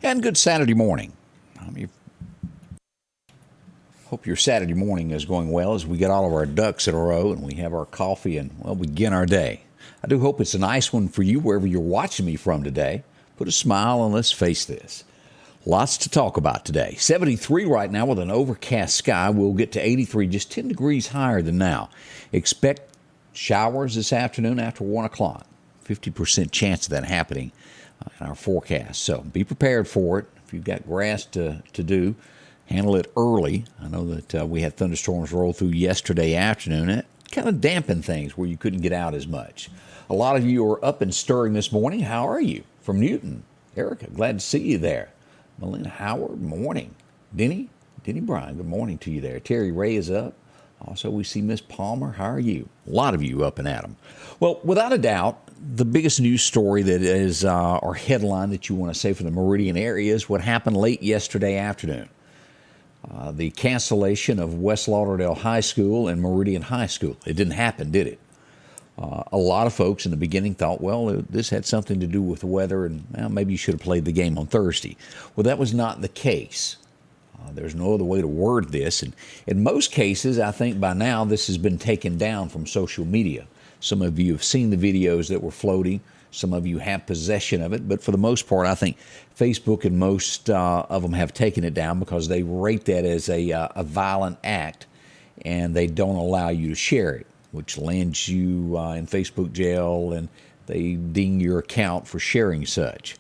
And good Saturday morning. Hope your Saturday morning is going well as we get all of our ducks in a row and we have our coffee and, well, begin our day. I do hope it's a nice one for you wherever you're watching me from today. Put a smile and let's face this. Lots to talk about today. 73 right now with an overcast sky. We'll get to 83, just 10 degrees higher than now. Expect showers this afternoon after 1 o'clock. 50% chance of that happening in our forecast. So be prepared for it. If you've got grass to do, handle it early. I know that we had thunderstorms roll through yesterday afternoon. It kind of dampened things where you couldn't get out as much. A lot of you are up and stirring this morning. How are you? From Newton, Erica, glad to see you there. Melina Howard, morning. Denny Bryan, good morning to you there. Terry Ray is up. Also, we see Miss Palmer. How are you? A lot of you up and at 'em. Well, without a doubt, the biggest news story that is our headline that you want to say for the Meridian area is what happened late yesterday afternoon. The cancellation of West Lauderdale High School and Meridian High School. It didn't happen, did it? A lot of folks in the beginning thought, well, this had something to do with the weather and maybe you should have played the game on Thursday. Well, that was not the case. There's no other way to word this. And in most cases, I think by now this has been taken down from social media. Some of you have seen the videos that were floating. Some of you have possession of it. But for the most part, I think Facebook and most of them have taken it down because they rate that as a violent act and they don't allow you to share it, which lands you in Facebook jail, and they ding your account for sharing such.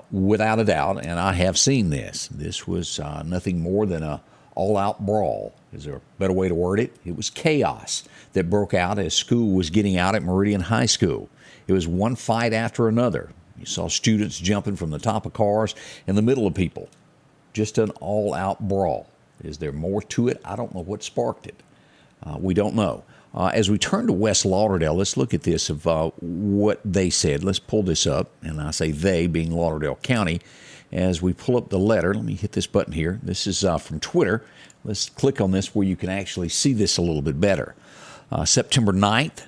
Without a doubt, and I have seen this was nothing more than a all-out brawl. Is there a better way to word it? It was chaos that broke out as school was getting out at Meridian High School. It was one fight after another. You saw students jumping from the top of cars in the middle of people. Just an all-out brawl. Is there more to it? I don't know what sparked it. We don't know. As we turn to West Lauderdale, let's look at this of what they said. Let's pull this up, and I say they being Lauderdale County. As we pull up the letter, let me hit this button here. This is from Twitter. Let's click on this where you can actually see this a little bit better. September 9th,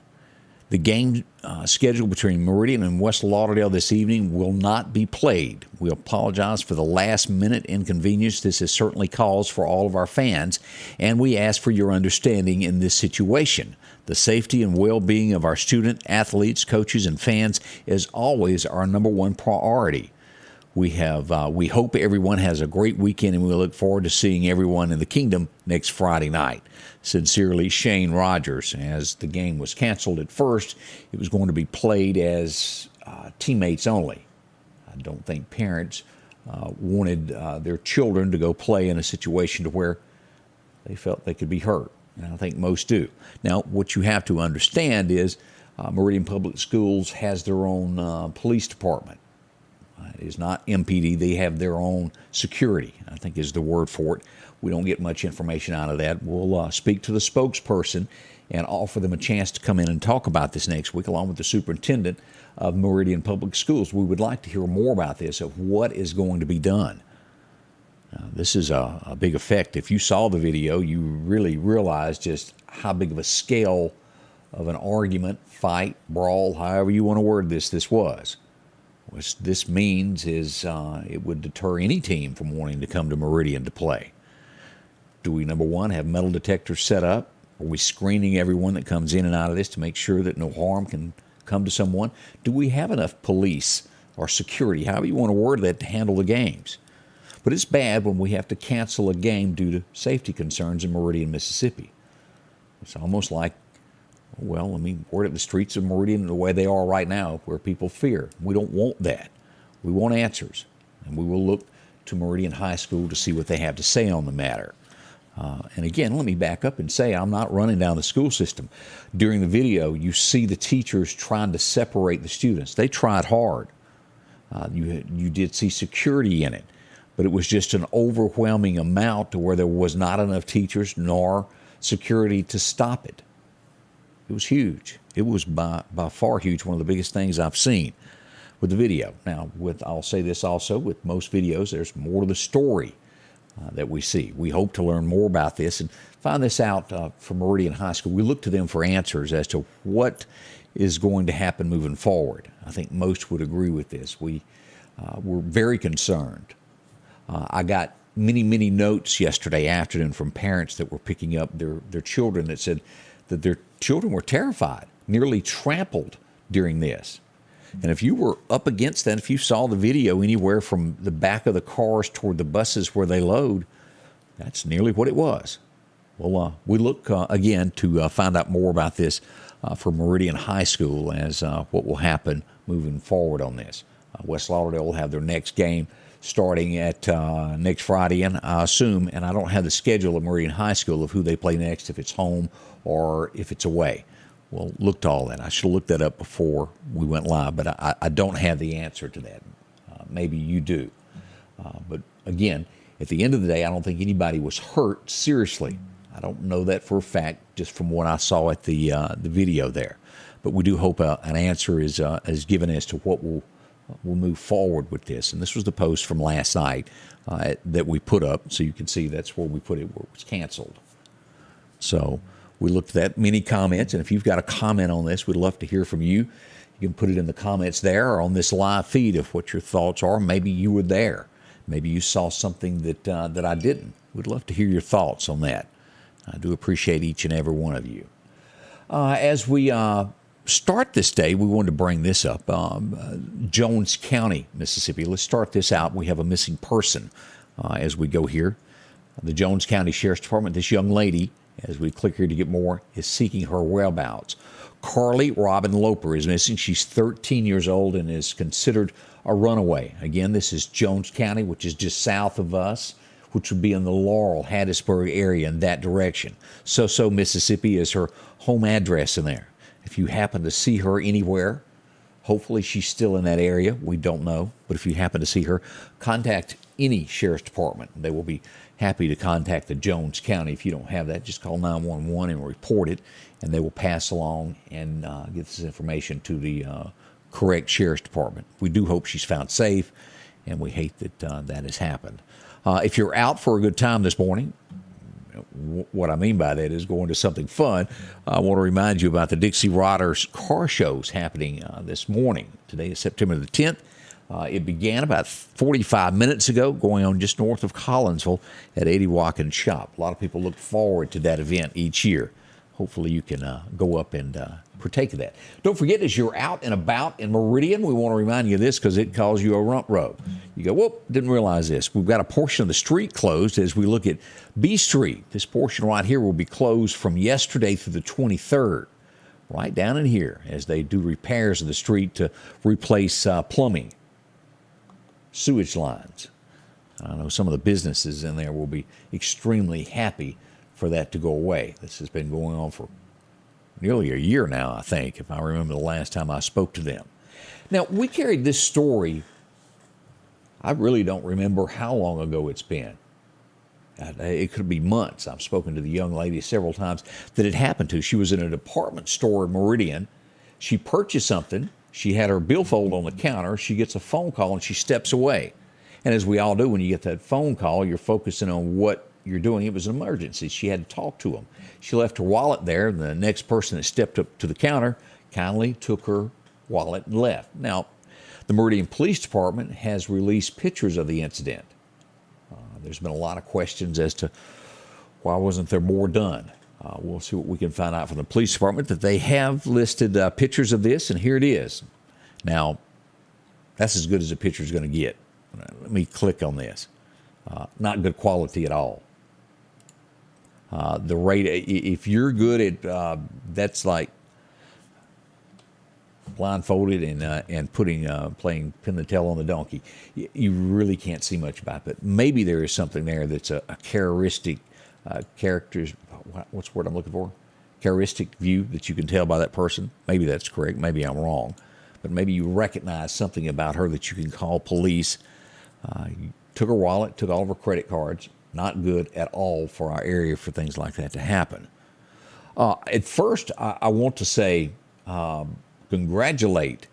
the game scheduled between Meridian and West Lauderdale this evening will not be played. We apologize for the last-minute inconvenience this has certainly caused for all of our fans, and we ask for your understanding in this situation. The safety and well-being of our student, athletes, coaches, and fans is always our number one priority. We hope everyone has a great weekend, and we look forward to seeing everyone in the kingdom next Friday night. Sincerely, Shane Rogers. As the game was canceled at first, it was going to be played as teammates only. I don't think parents wanted their children to go play in a situation to where they felt they could be hurt, and I think most do. Now, what you have to understand is Meridian Public Schools has their own police department. It is not MPD. They have their own security, I think is the word for it. We don't get much information out of that. We'll speak to the spokesperson and offer them a chance to come in and talk about this next week, along with the superintendent of Meridian Public Schools. We would like to hear more about this, of what is going to be done. This is a big effect. If you saw the video, you really realize just how big of a scale of an argument, fight, brawl, however you want to word this was. What this means is it would deter any team from wanting to come to Meridian to play. Do we, number one, have metal detectors set up? Are we screening everyone that comes in and out of this to make sure that no harm can come to someone? Do we have enough police or security, however you want to word that, to handle the games? But it's bad when we have to cancel a game due to safety concerns in Meridian, Mississippi. It's almost like, well, I mean, word at the streets of Meridian the way they are right now, where people fear. We don't want that. We want answers. And we will look to Meridian High School to see what they have to say on the matter. And again, let me back up and say I'm not running down the school system. During the video, you see the teachers trying to separate the students. They tried hard. You did see security in it, but it was just an overwhelming amount to where there was not enough teachers nor security to stop it. It was huge. It was by far huge, one of the biggest things I've seen with the video. Now, I'll say this also, with most videos, there's more to the story that we see. We hope to learn more about this and find this out from Meridian High School. We look to them for answers as to what is going to happen moving forward. I think most would agree with this. We We're very concerned. I got many notes yesterday afternoon from parents that were picking up their children that said that their children were terrified, nearly trampled during this. And if you were up against that, if you saw the video anywhere from the back of the cars toward the buses where they load, that's nearly what it was. Well, we look again to find out more about this for Meridian High School as what will happen moving forward on this. West Lauderdale will have their next game starting at next Friday, and I assume, and I don't have the schedule of Meridian High School of who they play next, if it's home or if it's away. Well, look to all that. I should have looked that up before we went live, but I don't have the answer to that. Maybe you do. But again, at the end of the day, I don't think anybody was hurt seriously. I don't know that for a fact, just from what I saw at the video there. But we do hope an answer is given as to what will move forward with this. And this was the post from last night that we put up, so you can see that's where we put it, where it was canceled. So we looked at that, many comments, and if you've got a comment on this, we'd love to hear from you. You can put it in the comments there or on this live feed of what your thoughts are. Maybe you were there. Maybe you saw something that I didn't. We'd love to hear your thoughts on that. I do appreciate each and every one of you. As we start this day, we wanted to bring this up. Jones County, Mississippi. Let's start this out. We have a missing person as we go here. The Jones County Sheriff's Department, this young lady, as we click here to get more, is seeking her whereabouts. Carly Robin Loper is missing. She's 13 years old and is considered a runaway. Again, this is Jones County, which is just south of us, which would be in the Laurel, Hattiesburg area in that direction. So Mississippi is her home address in there. If you happen to see her anywhere, hopefully she's still in that area. We don't know. But if you happen to see her, contact any sheriff's department. They will be happy to contact the Jones County. If you don't have that, just call 911 and report it, and they will pass along and get this information to the correct sheriff's department. We do hope she's found safe, and we hate that that has happened. If you're out for a good time this morning, what I mean by that is going to something fun. I want to remind you about the Dixie Riders car shows happening this morning. Today is September the 10th. It began about 45 minutes ago, going on just north of Collinsville at 80 Watkins Shop. A lot of people look forward to that event each year. Hopefully you can go up and partake of that. Don't forget, as you're out and about in Meridian, we want to remind you of this because it calls you a rump road. You go, whoop, didn't realize this. We've got a portion of the street closed as we look at B Street. This portion right here will be closed from yesterday through the 23rd, right down in here, as they do repairs of the street to replace plumbing, sewage lines. I know some of the businesses in there will be extremely happy for that to go away. This has been going on for nearly a year now, I think, if I remember the last time I spoke to them. Now, we carried this story, I really don't remember how long ago it's been. It could be months. I've spoken to the young lady several times that it happened to. She was in a department store in Meridian. She purchased something. She had her billfold on the counter. She gets a phone call and she steps away. And as we all do, when you get that phone call, you're focusing on what you're doing. It was an emergency. She had to talk to him. She left her wallet there. The next person that stepped up to the counter kindly took her wallet and left. Now, the Meridian Police Department has released pictures of the incident. There's been a lot of questions as to why wasn't there more done. We'll see what we can find out from the police department, that they have listed pictures of this, and here it is. Now, that's as good as a picture is going to get. Let me click on this. Not good quality at all. The rate, if you're good at, that's like blindfolded and playing pin the tail on the donkey. You really can't see much about it. But maybe there is something there that's a characteristic, what's the word I'm looking for? Characteristic view that you can tell by that person. Maybe that's correct. Maybe I'm wrong. But maybe you recognize something about her that you can call police. You took her wallet, took all of her credit cards. Not good at all for our area for things like that to happen. At first, I want to say congratulate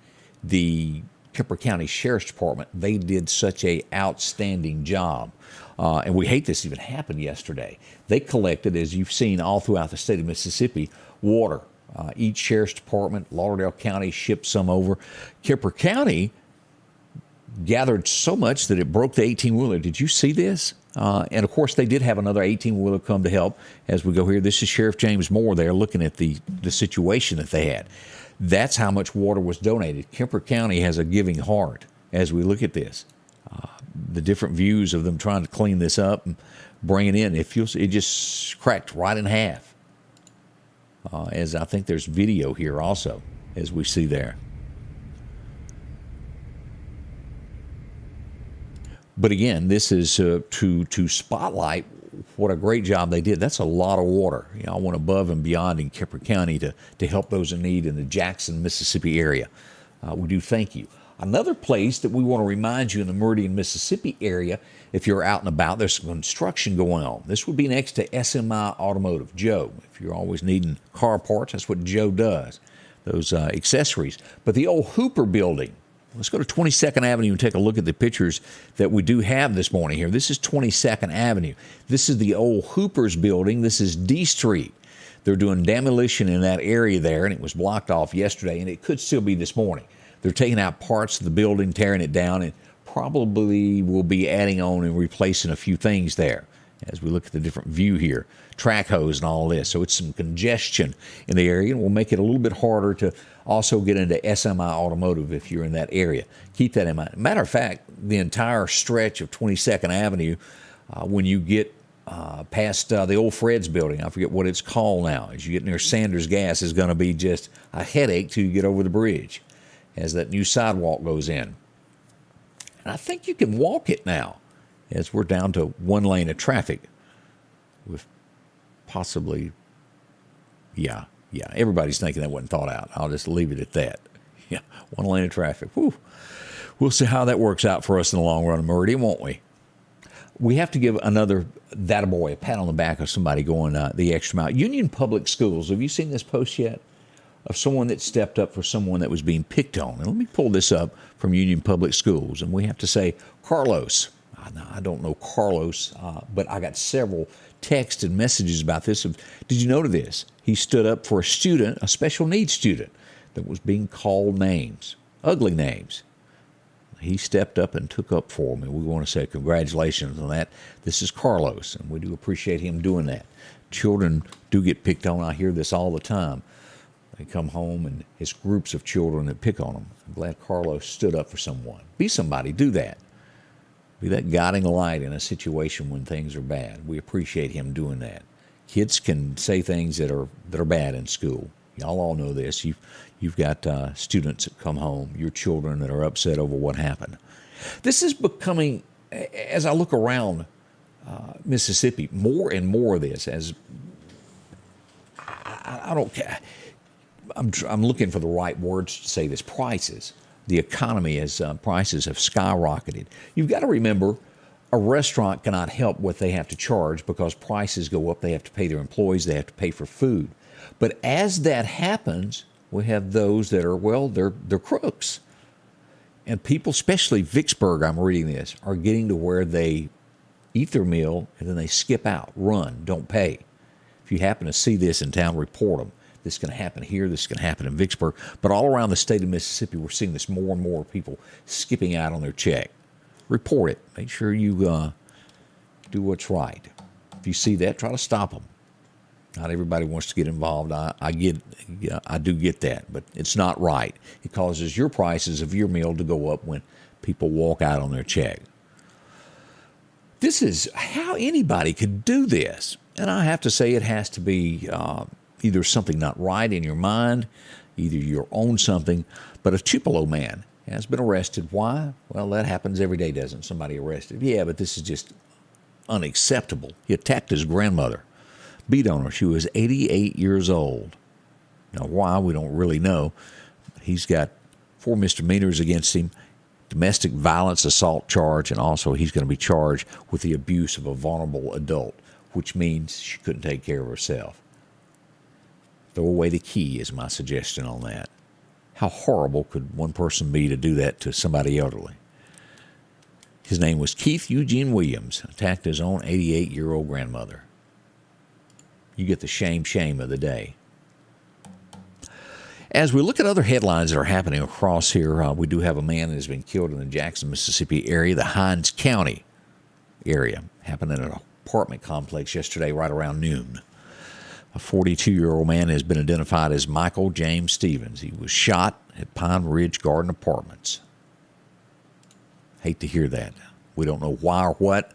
the Kemper County Sheriff's Department. They did such an outstanding job. And we hate this even happened yesterday. They collected, as you've seen all throughout the state of Mississippi, water. Each Sheriff's Department, Lauderdale County shipped some over. Kemper County gathered so much that it broke the 18-wheeler. Did you see this? And, of course, they did have another 18-wheeler come to help as we go here. This is Sheriff James Moore there looking at the situation that they had. That's how much water was donated. Kemper County has a giving heart as we look at this. The different views of them trying to clean this up and bring it in. It just cracked right in half. As I think there's video here also, as we see there. But again, this is to spotlight what a great job they did. That's a lot of water. I went above and beyond in Kemper County to help those in need in the Jackson, Mississippi area. We do thank you. Another place that we want to remind you in the Meridian, Mississippi area, if you're out and about, there's some construction going on. This would be next to SMI Automotive. Joe, if you're always needing car parts, that's what Joe does, those accessories. But the old Hooper building, let's go to 22nd Avenue and take a look at the pictures that we do have this morning here. This is 22nd Avenue. This is the old Hooper's building. This is D Street. They're doing demolition in that area there, and it was blocked off yesterday, and it could still be this morning. They're taking out parts of the building, tearing it down, and probably will be adding on and replacing a few things there as we look at the different view here, track hose and all this. So it's some congestion in the area, and will make it a little bit harder to also get into SMI Automotive if you're in that area. Keep that in mind. Matter of fact, the entire stretch of 22nd Avenue, when you get past the old Fred's building, I forget what it's called now, as you get near Sanders Gas, is going to be just a headache till you get over the bridge as that new sidewalk goes in. And I think you can walk it now, as we're down to one lane of traffic with possibly, yeah, everybody's thinking that wasn't thought out. I'll just leave it at that. Yeah, one lane of traffic. Whew. We'll see how that works out for us in the long run, Meridian, won't we? We have to give another attaboy, a pat on the back of somebody going the extra mile. Union Public Schools, have you seen this post yet? Of someone that stepped up for someone that was being picked on. And let me pull this up from Union Public Schools. And we have to say, Carlos. I don't know Carlos, but I got several texts and messages about this. Did you notice this? He stood up for a student, a special needs student, that was being called names, ugly names. He stepped up and took up for him, and we want to say congratulations on that. This is Carlos, and we do appreciate him doing that. Children do get picked on. I hear this all the time. They come home, and it's groups of children that pick on them. I'm glad Carlos stood up for someone. Be somebody. Do that. Be that guiding light in a situation when things are bad. We appreciate him doing that. Kids can say things that are bad in school. Y'all all know this. You've got students that come home, your children that are upset over what happened. This is becoming, as I look around Mississippi, more and more of this. As I don't care. I'm looking for the right words to say this. Prices. The economy, as prices have skyrocketed. You've got to remember, a restaurant cannot help what they have to charge because prices go up. They have to pay their employees. They have to pay for food. But as that happens, we have those that are, well, they're crooks. And people, especially Vicksburg, I'm reading this, are getting to where they eat their meal and then they skip out, run, don't pay. If you happen to see this in town, report them. This is going to happen here. This is going to happen in Vicksburg. But all around the state of Mississippi, we're seeing this more and more people skipping out on their check. Report it. Make sure you do what's right. If you see that, try to stop them. Not everybody wants to get involved. I do get that, but it's not right. It causes your prices of your meal to go up when people walk out on their check. This is how anybody could do this. And I have to say it has to be either something not right in your mind, either you own something, but a Tupelo man has been arrested. Why? Well, that happens every day, doesn't somebody arrested? Yeah, but this is just unacceptable. He attacked his grandmother, beat on her. She was 88 years old. Now, why? We don't really know. He's got 4 misdemeanors against him, domestic violence assault charge, and also he's going to be charged with the abuse of a vulnerable adult, which means she couldn't take care of herself. Throw away the key is my suggestion on that. How horrible could one person be to do that to somebody elderly? His name was Keith Eugene Williams, attacked his own 88-year-old grandmother. You get the shame of the day. As we look at other headlines that are happening across here, we do have a man that has been killed in the Jackson, Mississippi area, the Hinds County area. Happened in an apartment complex yesterday right around noon. A 42-year-old man has been identified as Michael James Stevens. He was shot at Pine Ridge Garden Apartments. Hate to hear that. We don't know why or what.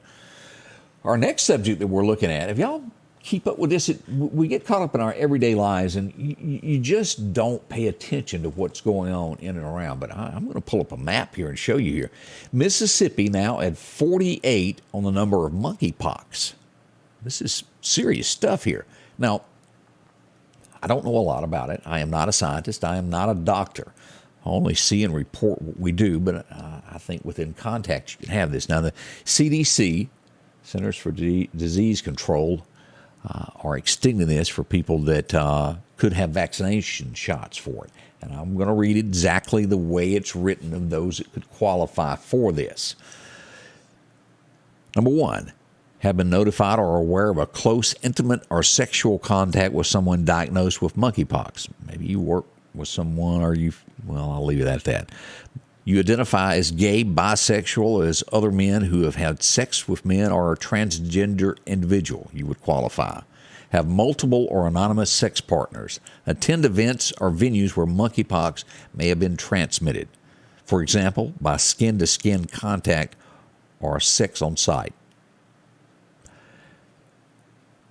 Our next subject that we're looking at, if y'all keep up with this, we get caught up in our everyday lives, and you just don't pay attention to what's going on in and around. But I'm going to pull up a map here and show you here. Mississippi now at 48 on the number of monkeypox. This is serious stuff here. Now, I don't know a lot about it. I am not a scientist. I am not a doctor. I only see and report what we do, but I think within context you can have this. Now, the CDC, Centers for Disease Control, are extending this for people that could have vaccination shots for it. And I'm going to read exactly the way it's written of those that could qualify for this. Number one, have been notified or are aware of a close, intimate, or sexual contact with someone diagnosed with monkeypox. Maybe you work with someone or I'll leave it at that. You identify as gay, bisexual, as other men who have had sex with men, or a transgender individual, you would qualify. Have multiple or anonymous sex partners. Attend events or venues where monkeypox may have been transmitted. For example, by skin-to-skin contact or sex on site.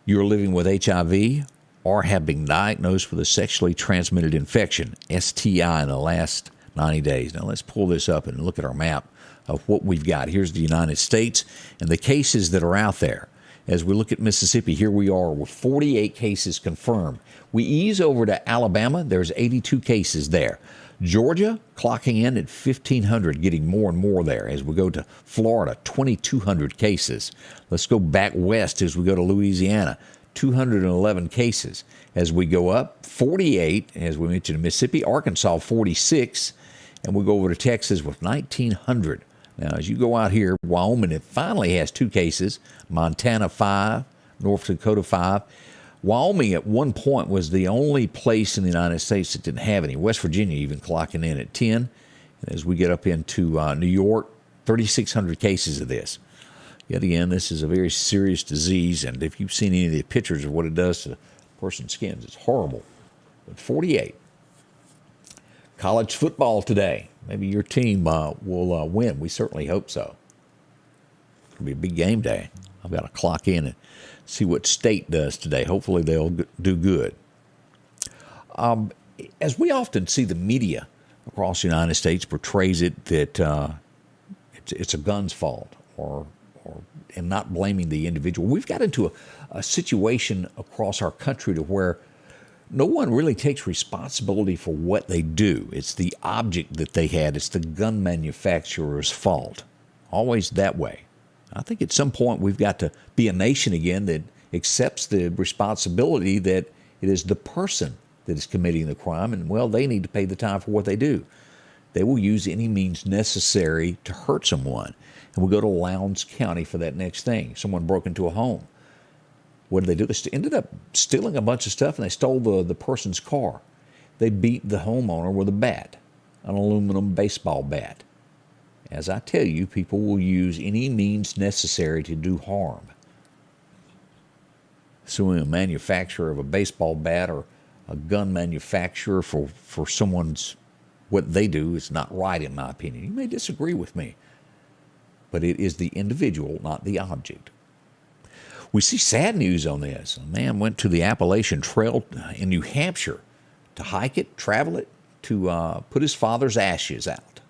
You're living with HIV or have been diagnosed with a sexually transmitted infection, STI, in the last 90 days. Now, let's pull this up and look at our map of what we've got. Here's the United States and the cases that are out there. As we look at Mississippi, here we are with 48 cases confirmed. We ease over to Alabama. There's 82 cases there. Georgia clocking in at 1,500, getting more and more there. As we go to Florida, 2,200 cases. Let's go back west as we go to Louisiana, 211 cases. As we go up, 48, as we mentioned, in Mississippi, Arkansas, 46, and we go over to Texas with 1,900. Now, as you go out here, Wyoming, it finally has 2 cases, Montana, 5, North Dakota, 5. Wyoming at one point was the only place in the United States that didn't have any. West Virginia even clocking in at 10. And as we get up into New York, 3,600 cases of this. Yet again, this is a very serious disease, and if you've seen any of the pictures of what it does to a person's skin, it's horrible. But 48. College football today. Maybe your team will win. We certainly hope so. It's going to be a big game day. I've got to clock in and see what state does today. Hopefully they'll do good. As we often see, the media across the United States portrays it that it's a gun's fault, and not blaming the individual. We've got into a situation across our country to where no one really takes responsibility for what they do. It's the object that they had. It's the gun manufacturer's fault. Always that way. I think at some point we've got to be a nation again that accepts the responsibility that it is the person that is committing the crime, and, well, they need to pay the time for what they do. They will use any means necessary to hurt someone. And we'll go to Lowndes County for that next thing. Someone broke into a home. What did they do? They ended up stealing a bunch of stuff, and they stole the person's car. They beat the homeowner with a bat, an aluminum baseball bat. As I tell you, people will use any means necessary to do harm. Suing a manufacturer of a baseball bat or a gun manufacturer for someone's, what they do is not right, in my opinion. You may disagree with me, but it is the individual, not the object. We see sad news on this. A man went to the Appalachian Trail in New Hampshire to hike it, travel it, to put his father's ashes out.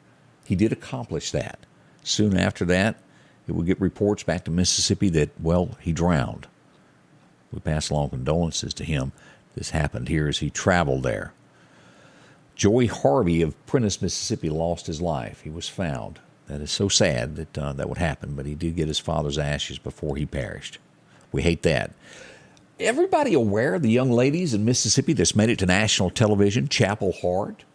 He did accomplish that. Soon after that, it would get reports back to Mississippi that, well, he drowned. We pass along condolences to him. This happened here as he traveled there. Joey Harvey of Prentiss, Mississippi, lost his life. He was found. That is so sad that that would happen, but he did get his father's ashes before he perished. We hate that. Everybody aware of the young ladies in Mississippi that's made it to national television, Chapel Hart?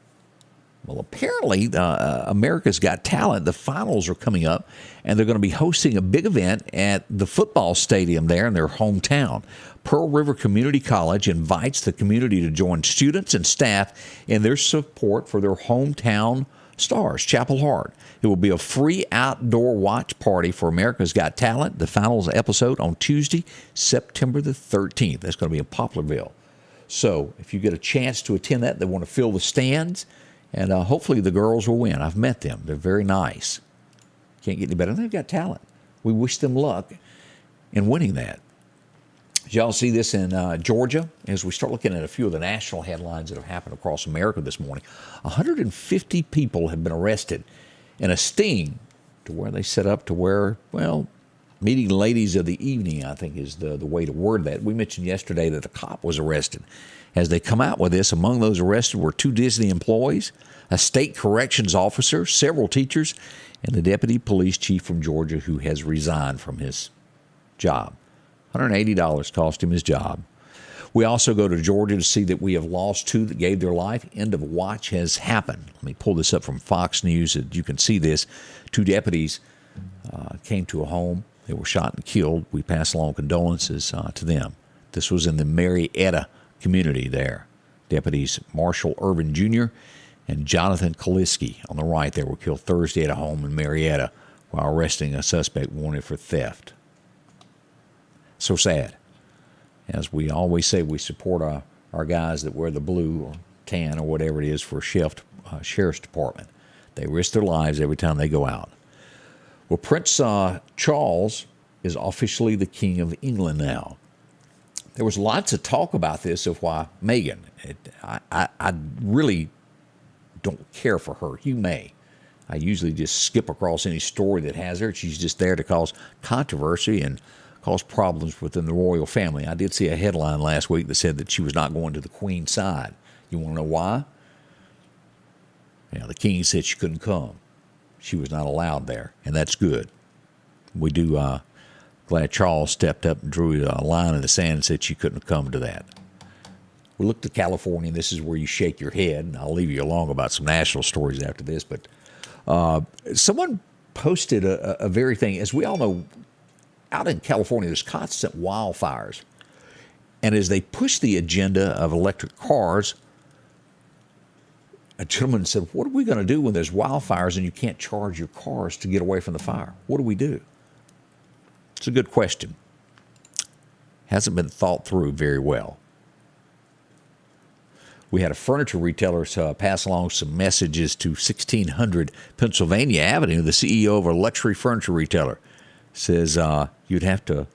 Well, apparently, America's Got Talent, the finals are coming up, and they're going to be hosting a big event at the football stadium there in their hometown. Pearl River Community College invites the community to join students and staff in their support for their hometown stars, Chapel Hart. It will be a free outdoor watch party for America's Got Talent, the finals episode on Tuesday, September the 13th. That's going to be in Poplarville. So if you get a chance to attend that, they want to fill the stands. And hopefully the girls will win. I've met them. They're very nice. Can't get any better. They've got talent. We wish them luck in winning that. Did y'all see this in Georgia? As we start looking at a few of the national headlines that have happened across America this morning, 150 people have been arrested in a sting to where they set up to where, well, meeting ladies of the evening, I think is the way to word that. We mentioned yesterday that a cop was arrested. As they come out with this, among those arrested were 2 Disney employees, a state corrections officer, several teachers, and the deputy police chief from Georgia who has resigned from his job. $180 cost him his job. We also go to Georgia to see that we have lost 2 that gave their life. End of watch has happened. Let me pull this up from Fox News. You can see this. 2 deputies came to a home. They were shot and killed. We pass along condolences to them. This was in the Marietta community there. Deputies Marshall Irvin Jr. and Jonathan Kaliski on the right there were killed Thursday at a home in Marietta while arresting a suspect wanted for theft. So sad. As we always say, we support our guys that wear the blue or tan or whatever it is for sheriff's department. They risk their lives every time they go out. Well, Prince Charles is officially the King of England now. There was lots of talk about this of why Meghan. I really don't care for her. You may. I usually just skip across any story that has her. She's just there to cause controversy and cause problems within the royal family. I did see a headline last week that said that she was not going to the Queen's side. You want to know why? Yeah, the King said she couldn't come. She was not allowed there, and that's good. We do glad Charles stepped up and drew a line in the sand and said she couldn't come to that. We looked at California, and this is where you shake your head, and I'll leave you alone about some national stories after this, but someone posted a very thing. As we all know, out in California, there's constant wildfires, and as they push the agenda of electric cars, a gentleman said, what are we going to do when there's wildfires and you can't charge your cars to get away from the fire? What do we do? It's a good question. Hasn't been thought through very well. We had a furniture retailer pass along some messages to 1600 Pennsylvania Avenue. The CEO of a luxury furniture retailer says you'd have to,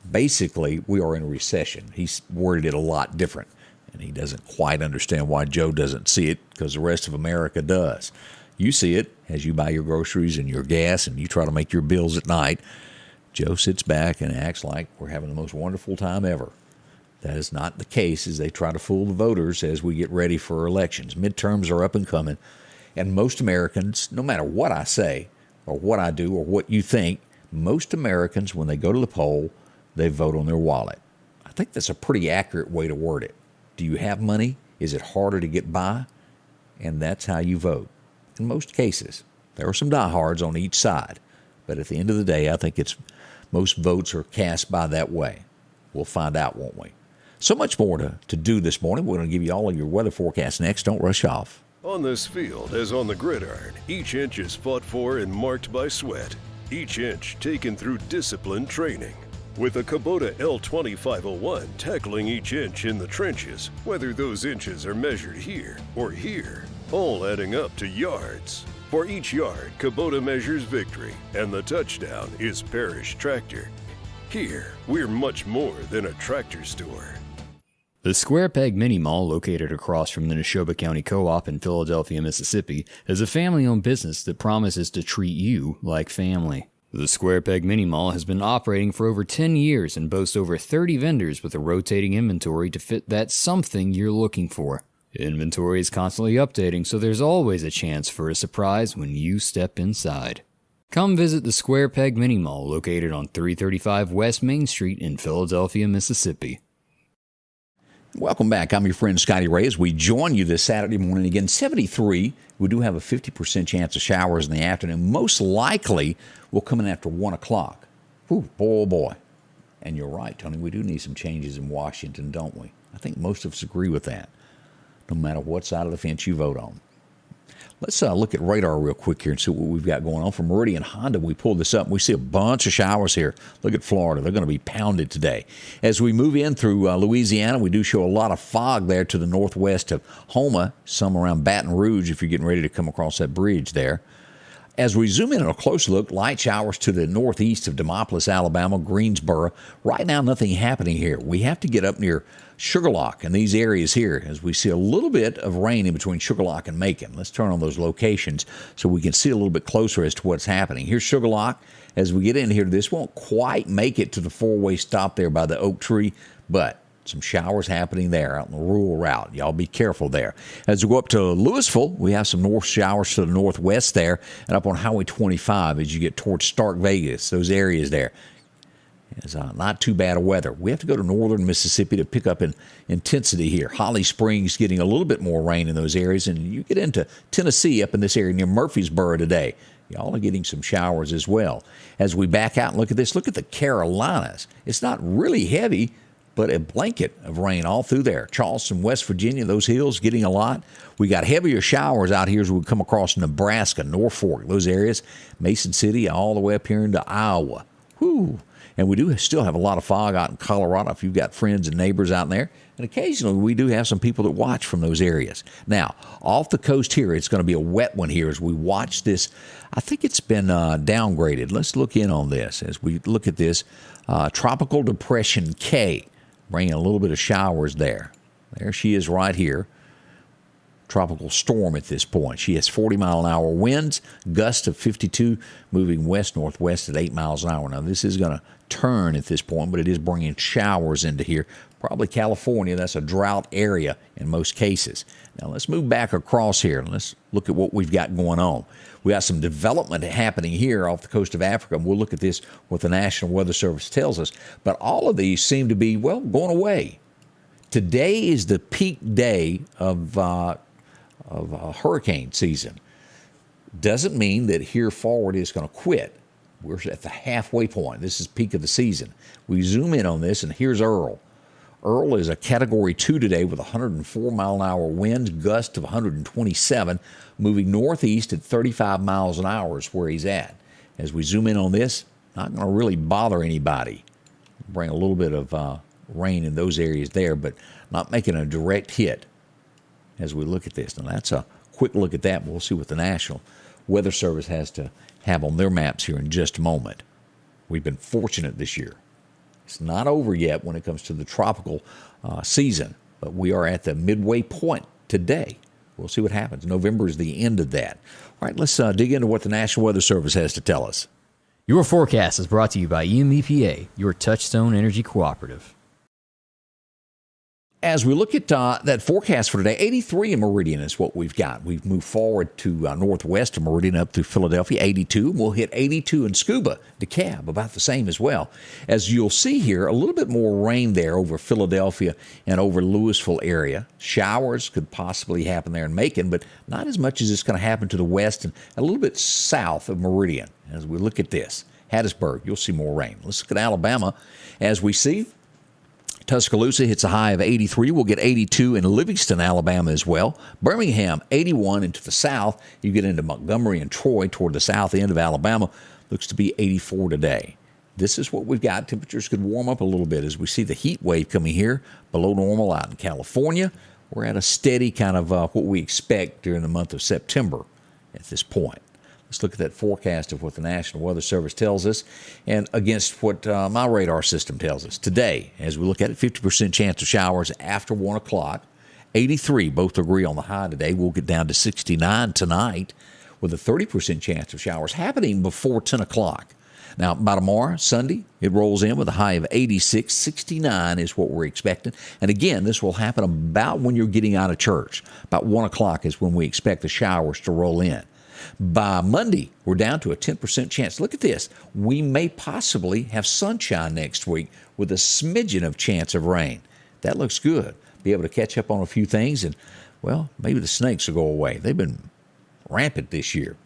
basically, we are in a recession. He's worded it a lot different. And he doesn't quite understand why Joe doesn't see it, because the rest of America does. You see it as you buy your groceries and your gas and you try to make your bills at night. Joe sits back and acts like we're having the most wonderful time ever. That is not the case as they try to fool the voters as we get ready for elections. Midterms are up and coming, and most Americans, no matter what I say or what I do or what you think, most Americans, when they go to the poll, they vote on their wallet. I think that's a pretty accurate way to word it. Do you have money? Is it harder to get by? And that's how you vote. In most cases, there are some diehards on each side, but at the end of the day, I think most votes are cast by that way. We'll find out, won't we? So much more to do this morning. We're going to give you all of your weather forecast next. Don't rush off. On this field, as on the gridiron, each inch is fought for and marked by sweat. Each inch taken through disciplined training. With a Kubota L2501 tackling each inch in the trenches, whether those inches are measured here or here, all adding up to yards. For each yard, Kubota measures victory, and the touchdown is Parrish Tractor. Here, we're much more than a tractor store. The Square Peg Mini Mall, located across from the Neshoba County Co-op in Philadelphia, Mississippi, is a family-owned business that promises to treat you like family. The Square Peg Mini Mall has been operating for over 10 years and boasts over 30 vendors with a rotating inventory to fit that something you're looking for. Inventory is constantly updating, so there's always a chance for a surprise when you step inside. Come visit the Square Peg Mini Mall, located on 335 West Main Street in Philadelphia, Mississippi. Welcome back. I'm your friend Scotty Ray as we join you this Saturday morning. Again, 73. We do have a 50% chance of showers in the afternoon. Most likely will come in after 1 o'clock. Whew, boy, oh boy. And you're right, Tony. We do need some changes in Washington, don't we? I think most of us agree with that, no matter what side of the fence you vote on. Let's look at radar real quick here and see what we've got going on. From Meridian Honda, we pulled this up, and we see a bunch of showers here. Look at Florida. They're going to be pounded today. As we move in through Louisiana, we do show a lot of fog there to the northwest of Houma, some around Baton Rouge if you're getting ready to come across that bridge there. As we zoom in on a close look, light showers to the northeast of Demopolis, Alabama, Greensboro. Right now, nothing happening here. We have to get up near Sugarlock and these areas here as we see a little bit of rain in between Sugarlock and Macon. Let's turn on those locations so we can see a little bit closer as to what's happening. Here's Sugarlock. As we get in here, this won't quite make it to the four-way stop there by the oak tree, but some showers happening there out on the rural route. Y'all be careful there. As we go up to Louisville, we have some north showers to the northwest there and up on Highway 25 as you get towards Stark Vegas, those areas there. It's not too bad of weather. We have to go to northern Mississippi to pick up in intensity here. Holly Springs getting a little bit more rain in those areas, and you get into Tennessee up in this area near Murfreesboro today. Y'all are getting some showers as well. As we back out and look at this, look at the Carolinas. It's not really heavy, but a blanket of rain all through there. Charleston, West Virginia, those hills getting a lot. We got heavier showers out here as we come across Nebraska, Norfolk, those areas, Mason City, all the way up here into Iowa. Whew. And we do still have a lot of fog out in Colorado if you've got friends and neighbors out there. And occasionally we do have some people that watch from those areas. Now, off the coast here, it's going to be a wet one here as we watch this. I think it's been downgraded. Let's look in on this as we look at this. Tropical Depression K, bringing a little bit of showers there. There she is right here. Tropical storm at this point. She has 40-mile-an-hour winds, gusts of 52, moving west-northwest at 8 miles an hour. Now, this is going to turn at this point, but it is bringing showers into here. Probably California. That's a drought area in most cases. Now, let's move back across here, and let's look at what we've got going on. We got some development happening here off the coast of Africa, and we'll look at this, what the National Weather Service tells us. But all of these seem to be, well, going away. Today is the peak day of hurricane season. Doesn't mean that here forward is going to quit. We're at the halfway point. This is peak of the season. We zoom in on this, and here's Earl. Earl is a Category 2 today with 104-mile-an-hour winds, gust of 127, moving northeast at 35 miles an hour is where he's at. As we zoom in on this, not going to really bother anybody. Bring a little bit of rain in those areas there, but not making a direct hit as we look at this. Now, that's a quick look at that. We'll see what the National Weather Service has to have on their maps here in just a moment. We've been fortunate this year. It's not over yet when it comes to the tropical season, but we are at the midway point today. We'll see what happens. November is the end of that. All right, let's dig into what the National Weather Service has to tell us. Your forecast is brought to you by EMEPA, your Touchstone Energy Cooperative. As we look at that forecast for today, 83 in Meridian is what we've got. We've moved forward to northwest of Meridian up through Philadelphia, 82. We'll hit 82 in Scuba, DeKalb, about the same as well. As you'll see here, a little bit more rain there over Philadelphia and over Louisville area. Showers could possibly happen there in Macon, but not as much as it's going to happen to the west and a little bit south of Meridian. As we look at this, Hattiesburg, you'll see more rain. Let's look at Alabama. As we see, Tuscaloosa hits a high of 83. We'll get 82 in Livingston, Alabama as well. Birmingham, 81 into the south. You get into Montgomery and Troy toward the south end of Alabama. Looks to be 84 today. This is what we've got. Temperatures could warm up a little bit as we see the heat wave coming here below normal out in California. We're at a steady kind of what we expect during the month of September at this point. Let's look at that forecast of what the National Weather Service tells us and against what my radar system tells us. Today, as we look at it, 50% chance of showers after 1 o'clock. 83, both agree on the high today. We'll get down to 69 tonight with a 30% chance of showers happening before 10 o'clock. Now, by tomorrow, Sunday, it rolls in with a high of 86. 69 is what we're expecting. And again, this will happen about when you're getting out of church. About 1 o'clock is when we expect the showers to roll in. By Monday, we're down to a 10% chance. Look at this. We may possibly have sunshine next week with a smidgen of chance of rain. That looks good. be able to catch up on a few things, and, well, maybe the snakes will go away. They've been rampant this year.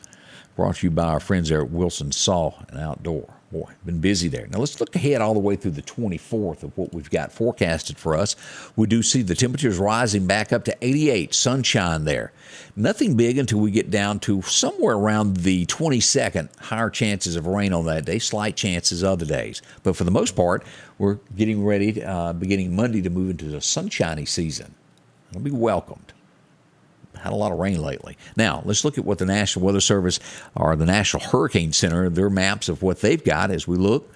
Brought to you by our friends there at Wilson Saw and Outdoor. Boy, been busy there. Now let's look ahead all the way through the 24th of what we've got forecasted for us. We do see the temperatures rising back up to 88, sunshine there. Nothing big until we get down to somewhere around the 22nd. Higher chances of rain on that day, slight chances other days. But for the most part, we're getting ready, beginning Monday, to move into the sunshiny season. It'll be welcomed. Had a lot of rain lately. Now, let's look at what the National Weather Service or the National Hurricane Center, their maps of what they've got as we look.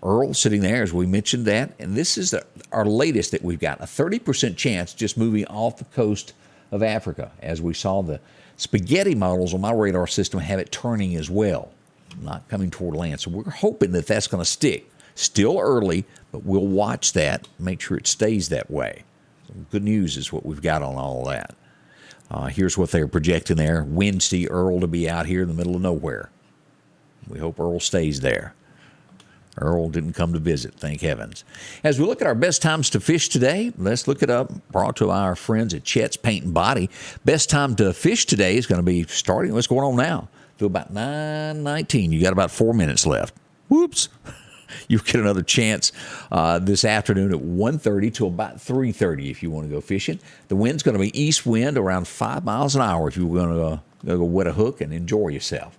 Earl sitting there, as we mentioned that. And this is our latest that we've got, a 30% chance just moving off the coast of Africa. As we saw, the spaghetti models on my radar system have it turning as well, not coming toward land. So we're hoping that that's going to stick. Still early, but we'll watch that, make sure it stays that way. So good news is what we've got on all of that. Here's what they're projecting there. Wednesday, Earl to be out here in the middle of nowhere. We hope Earl stays there. Earl didn't come to visit, thank heavens. As we look at our best times to fish today, let's look it up. Brought to our friends at Chet's Paint and Body. Best time to fish today is going to be starting, what's going on now? Till about 9:19. You got about 4 minutes left. Whoops. You'll get another chance this afternoon at 1:30 to about 3:30 if you want to go fishing. The wind's going to be east wind around 5 miles an hour if you're going to go wet a hook and enjoy yourself.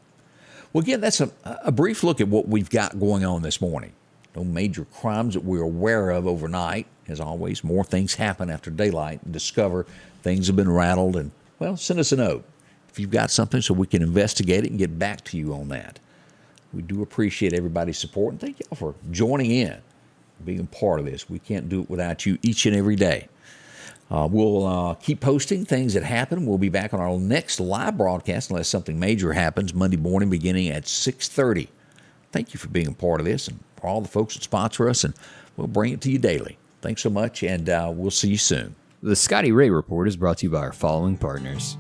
Well, again, that's a brief look at what we've got going on this morning. No major crimes that we're aware of overnight. As always, more things happen after daylight and discover things have been rattled. And, well, send us a note if you've got something so we can investigate it and get back to you on that. We do appreciate everybody's support, and thank y'all for joining in, being part of this. We can't do it without you each and every day. We'll keep posting things that happen. We'll be back on our next live broadcast unless something major happens Monday morning beginning at 6:30. Thank you for being a part of this and for all the folks that sponsor us, and we'll bring it to you daily. Thanks so much, and we'll see you soon. The Scotty Ray Report is brought to you by our following partners: